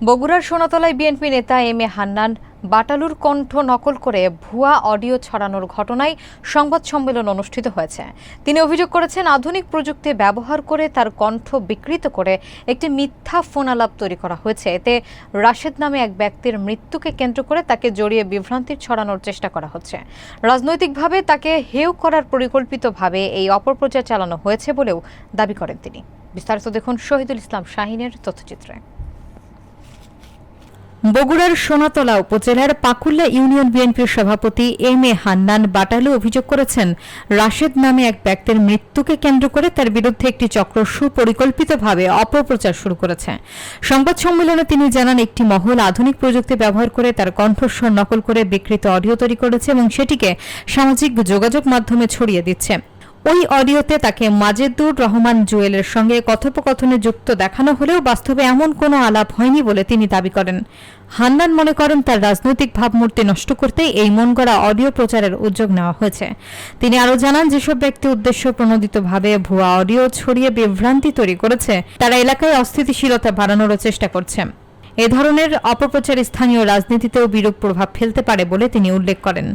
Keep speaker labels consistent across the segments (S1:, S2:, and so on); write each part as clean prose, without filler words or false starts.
S1: বগুড়ার সোনাতলায় বিএনপি নেতা M A Hannan বাটালুর কণ্ঠ নকল করে ভুয়া অডিও ছড়ানোর ঘটনায় সংবাদ সম্মেলন অনুষ্ঠিত হয়েছে। তিনি অভিযোগ করেছেন, আধুনিক প্রযুক্তি ব্যবহার করে তার কণ্ঠ বিকৃত করে একটি মিথ্যা ফোন আলাপ তৈরি করা হয়েছে। এতে রাশেদ নামে এক ব্যক্তির মৃত্যুকে কেন্দ্র করে তাকে জড়িয়ে বিভ্রান্তি ছড়ানোর চেষ্টা করা হচ্ছে। রাজনৈতিকভাবে তাকে হেয় করার পরিকল্পিতভাবে এই অপপ্রচার চালানো হয়েছে বলেও দাবি করেন তিনি। বিস্তারিত দেখুন শহীদুল ইসলাম শাহিনের তথ্যচিত্রে। বগুড়ার সোনাতলা উপজেলার পাকুল্লা ইউনিয়ন বিএনপির সভাপতি এম এ হান্নান বাটালু অভিযোগ করেছেন, রাশেদ নামে এক ব্যক্তির মৃত্যুকে কেন্দ্র করে তার বিরুদ্ধে একটি চক্র সুপরিকল্পিতভাবে অপপ্রচার শুরু করেছে। সংবাদ সম্মেলনে তিনি জানান, একটি মহল আধুনিক প্রযুক্তি ব্যবহার করে তার কণ্ঠস্বর নকল করে বিকৃত অডিও তৈরি করেছে এবং সেটিকে সামাজিক যোগাযোগ মাধ্যমে ছড়িয়ে দিচ্ছে। ওই অডিওতে তাকে মাজেদুর রহমান জুয়েলের সঙ্গে কথোপকথনে যুক্ত দেখানো হলেও বাস্তবে এমন কোনো আলাপ হয়নি বলে তিনি দাবি করেন। হান্নান মনে করেন, তার রাজনৈতিক ভাবমূর্তি নষ্ট করতে এই মনগড়া অডিও প্রচারের উদ্যোগ নেওয়া হয়েছে। তিনি আরও জানান, যেসব ব্যক্তি উদ্দেশ্য প্রণোদিতভাবে ভুয়া অডিও ছড়িয়ে বিভ্রান্তি তৈরি করেছে, তারা এলাকায় অস্থিতিশীলতা বাড়ানোর চেষ্টা করছে। এ ধরনের অপপ্রচার স্থানীয় রাজনীতিতেও বিরূপ প্রভাব ফেলতে পারে বলে তিনি উল্লেখ করেন।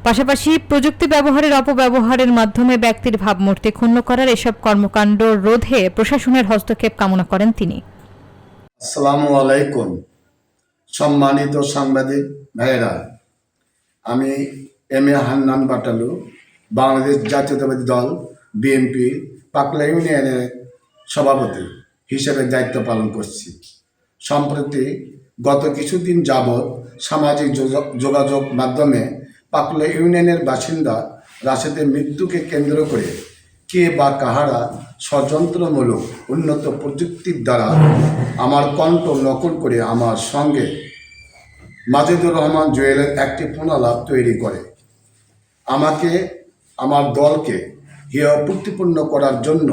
S1: পাশাপাশি প্রযুক্তি ব্যবহারের অপব্যবহারের মাধ্যমে ব্যক্তির ভাবমূর্তি ক্ষুণ্ণ করার এসব কর্মকাণ্ড রোধে প্রশাসনের হস্তক্ষেপ কামনা করেন তিনি।
S2: আসসালামু আলাইকুম। সম্মানিত সাংবাদিক ভাইয়েরা, আমি এম এ হান্নান বাটালু, বাংলাদেশ জাতীয়তাবাদী দল বিএনপি পাকুল্লা ইউনিয়নের সভাপতি হিসেবে দায়িত্ব পালন করছি। সম্প্রতি গত কিছুদিন যাবৎ সামাজিক যোগাযোগ মাধ্যমে পাকুল্লা ইউনিয়নের বাসিন্দা রাশেদের মৃত্যুকে কেন্দ্র করে কে বা কাহারা ষড়যন্ত্রমূলক উন্নত প্রযুক্তির দ্বারা আমার কণ্ঠ নকল করে আমার সঙ্গে মাজেদুর রহমান জুয়েলের একটি ফোনালাপ তৈরি করে আমাকে, আমার দলকে হেয় প্রতিপন্ন করার জন্য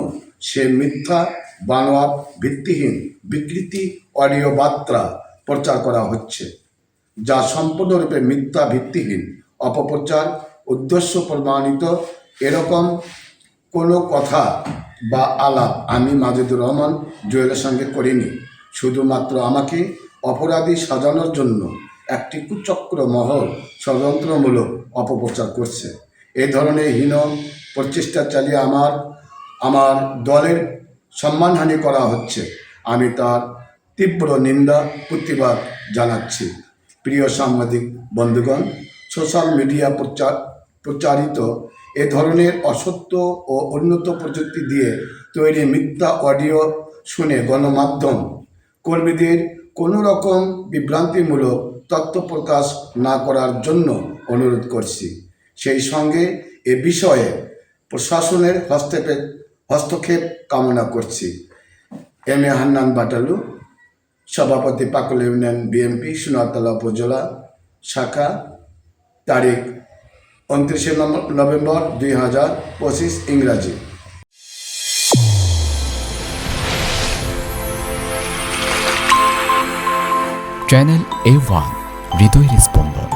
S2: সে মিথ্যা, বানোয়াট, ভিত্তিহীন, বিকৃতি অডিও বার্তা প্রচার করা হচ্ছে, যা সম্পূর্ণরূপে মিথ্যা, ভিত্তিহীন, অপপ্রচার, উদ্দেশ্য প্রমাণিত। এরকম কোনো কথা বা আলাপ আমি মাজেদুর রহমান জুয়েলের সঙ্গে করিনি। শুধুমাত্র আমাকে অপরাধী সাজানোর জন্য একটি কুচক্র মহল ষড়যন্ত্রমূলক অপপ্রচার করছে। এই ধরনের হীন প্রচেষ্টা চালিয়ে আমার দলের সম্মানহানি করা হচ্ছে। আমি তার তীব্র নিন্দা, প্রতিবাদ জানাচ্ছি। প্রিয় সাংবাদিক বন্ধুগণ, সোশ্যাল মিডিয়া প্রচারিত এ ধরনের অসত্য ও উন্নত প্রযুক্তি দিয়ে তৈরি মিথ্যা অডিও শুনে গণমাধ্যম কর্মীদের কোনো রকম বিভ্রান্তিমূলক তথ্য প্রকাশ না করার জন্য অনুরোধ করছি। সেই সঙ্গে এ বিষয়ে প্রশাসনের হস্তক্ষেপ কামনা করছি। এম এ হান্নান বাটালু, সভাপতি পাকুল্লা ইউনিয়ন বিএনপি সোনাতলা উপজেলা শাখা, তারিখ 29 নভেম্বর 2025 ইংরাজি।
S3: চ্যানেল A1 হৃদয়ের স্পন্দন।